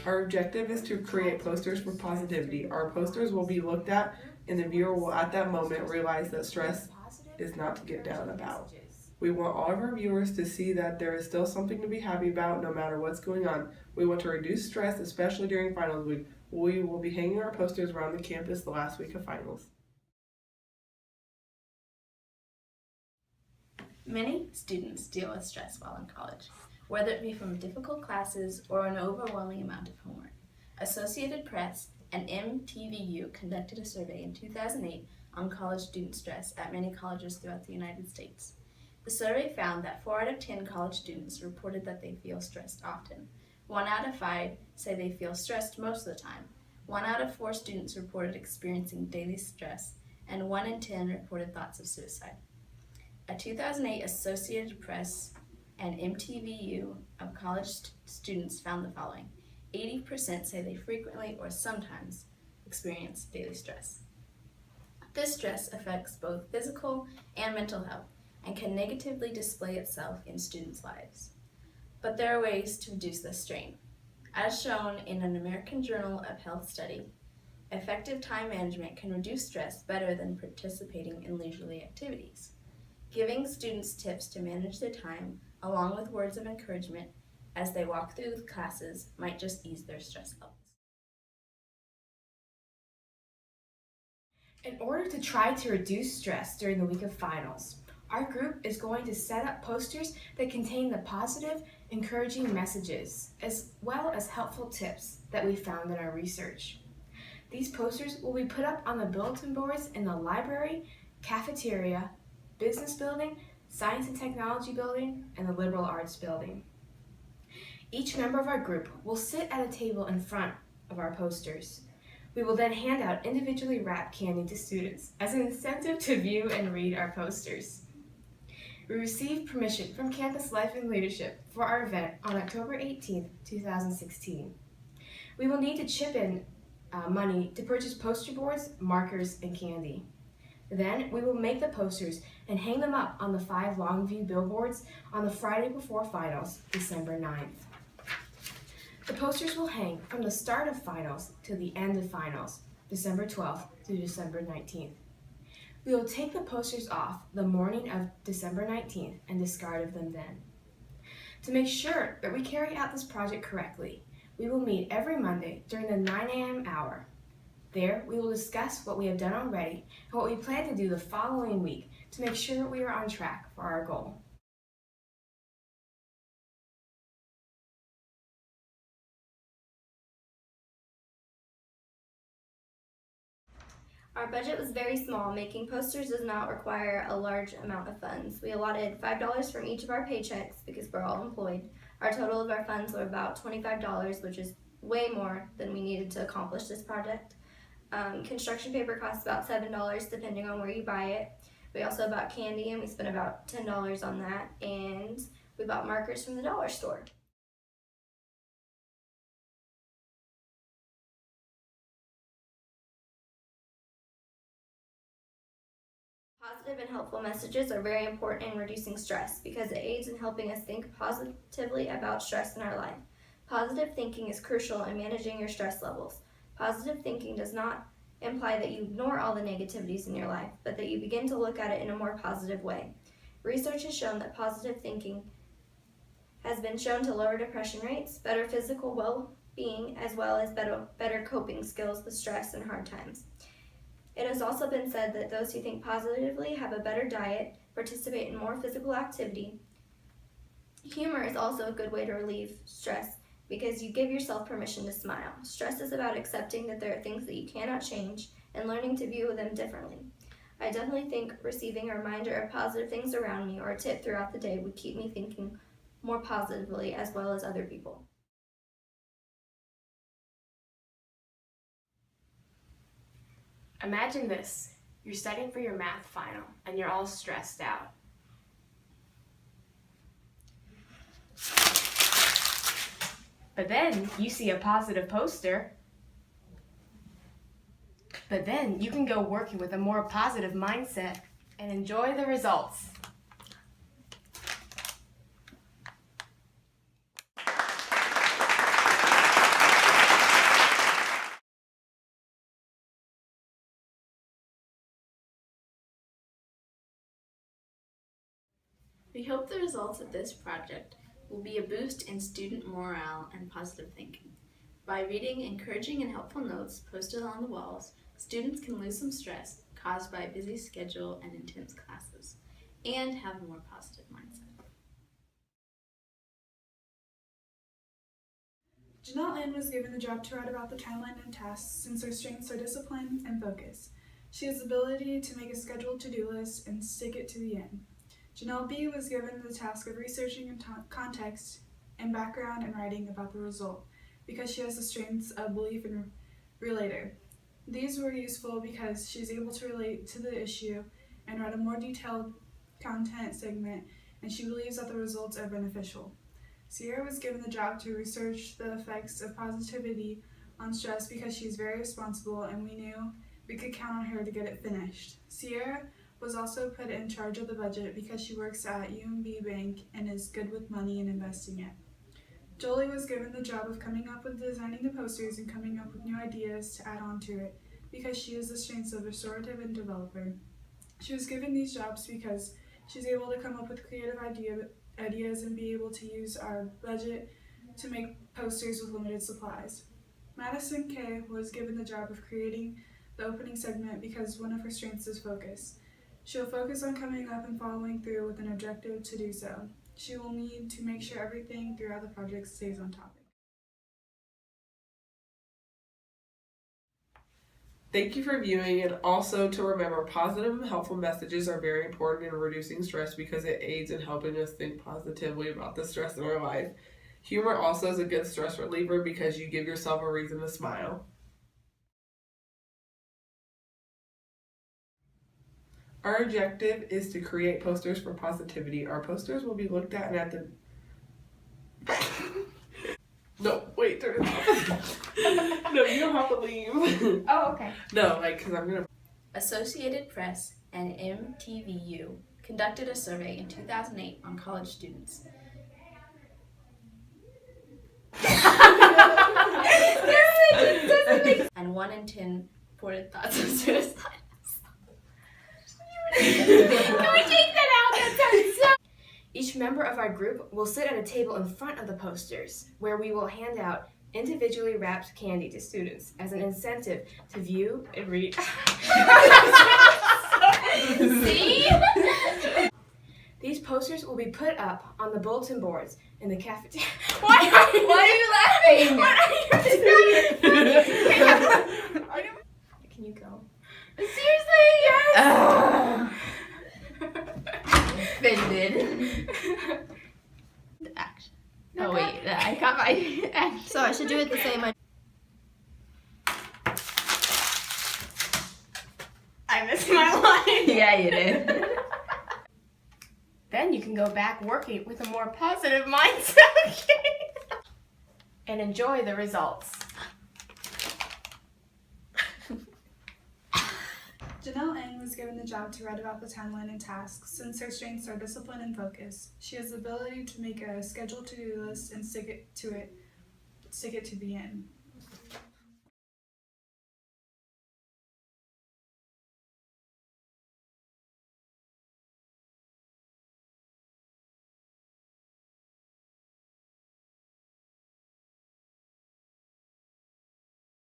Our objective is to create posters for positivity. Our posters will be looked at and the viewer will at that moment realize that stress is not to get down about. We want all of our viewers to see that there is still something to be happy about no matter what's going on. We want to reduce stress, especially during finals week. We will be hanging our posters around the campus the last week of finals. Many students deal with stress while in college, whether it be from difficult classes or an overwhelming amount of homework. Associated Press and MTVU conducted a survey in 2008 on college student stress at many colleges throughout the United States. The survey found that 4 out of 10 college students reported that they feel stressed often. 1 out of 5 say they feel stressed most of the time. 1 out of 4 students reported experiencing daily stress, and 1 in 10 reported thoughts of suicide. A 2008 Associated Press and MTVU of college students found the following. 80% say they frequently or sometimes experience daily stress. This stress affects both physical and mental health and can negatively display itself in students' lives. But there are ways to reduce this strain. As shown in an American Journal of Health study, effective time management can reduce stress better than participating in leisurely activities. Giving students tips to manage their time, along with words of encouragement as they walk through the classes, might just ease their stress levels. In order to try to reduce stress during the week of finals, our group is going to set up posters that contain the positive, encouraging messages, as well as helpful tips that we found in our research. These posters will be put up on the bulletin boards in the library, cafeteria, business building, science and technology building, and the liberal arts building. Each member of our group will sit at a table in front of our posters. We will then hand out individually wrapped candy to students as an incentive to view and read our posters. We received permission from Campus Life and Leadership for our event on October 18, 2016. We will need to chip in money to purchase poster boards, markers, and candy. Then we will make the posters and hang them up on the 5 Longview billboards on the Friday before finals, December 9th. The posters will hang from the start of finals to the end of finals, December 12th through December 19th. We will take the posters off the morning of December 19th and discard of them then. To make sure that we carry out this project correctly, we will meet every Monday during the 9 a.m. hour. There, we will discuss what we have done already and what we plan to do the following week to make sure we are on track for our goal. Our budget was very small. Making posters does not require a large amount of funds. We allotted $5 from each of our paychecks because we're all employed. Our total of our funds were about $25, which is way more than we needed to accomplish this project. Construction paper costs about $7 depending on where you buy it. We also bought candy and we spent about $10 on that, and we bought markers from the dollar store. Positive and helpful messages are very important in reducing stress because it aids in helping us think positively about stress in our life. Positive thinking is crucial in managing your stress levels. Positive thinking does not imply that you ignore all the negativities in your life, but that you begin to look at it in a more positive way. Research has shown that positive thinking has been shown to lower depression rates, better physical well-being, as well as better coping skills with stress and hard times. It has also been said that those who think positively have a better diet, participate in more physical activity. Humor is also a good way to relieve stress because you give yourself permission to smile. Stress is about accepting that there are things that you cannot change and learning to view them differently. I definitely think receiving a reminder of positive things around me or a tip throughout the day would keep me thinking more positively as well as other people. Imagine this. You're studying for your math final and you're all stressed out. But then you see a positive poster. But then you can go working with a more positive mindset and enjoy the results. We hope the results of this project will be a boost in student morale and positive thinking. By reading encouraging and helpful notes posted on the walls, students can lose some stress caused by a busy schedule and intense classes, and have a more positive mindset. Janelle Ann was given the job to write about the timeline and tasks since her strengths are discipline and focus. She has the ability to make a scheduled to-do list and stick it to the end. Janelle B. was given the task of researching context and background and writing about the result because she has the strengths of belief and relator. These were useful because she is able to relate to the issue and write a more detailed content segment, and she believes that the results are beneficial. Sierra was given the job to research the effects of positivity on stress because she is very responsible and we knew we could count on her to get it finished. Sierra was also put in charge of the budget because she works at UMB Bank and is good with money and investing it. Jolie was given the job of coming up with designing the posters and coming up with new ideas to add on to it because she has the strengths of restorative and developer. She was given these jobs because she's able to come up with creative ideas and be able to use our budget to make posters with limited supplies. Madison K. was given the job of creating the opening segment because one of her strengths is focus. She'll focus on coming up and following through with an objective to do so. She will need to make sure everything throughout the project stays on topic. Thank you for viewing, and also to remember positive and helpful messages are very important in reducing stress because it aids in helping us think positively about the stress in our life. Humor also is a good stress reliever because you give yourself a reason to smile. Our objective is to create posters for positivity. Our posters will be looked at and at the... No, wait, turn it off. No, you don't have to leave. Oh, okay. No, because I'm going to... Associated Press and MTVU conducted a survey in 2008 on college students. And 1 in 10 reported thoughts of suicide. Can we take that out? That sounds so... Each member of our group will sit at a table in front of the posters where we will hand out individually wrapped candy to students as an incentive to view and read. See? These posters will be put up on the bulletin boards in the cafeteria. Why are you laughing? What are you Can you go? Seriously? Yes! Offended. Action. Oh wait, I got my action. So I should do it the same way. I missed my line. Yeah, you did. Then you can go back working with a more positive mindset and enjoy the results. Janelle N. was given the job to write about the timeline and tasks since her strengths are discipline and focus. She has the ability to make a scheduled to-do list and stick it to the end.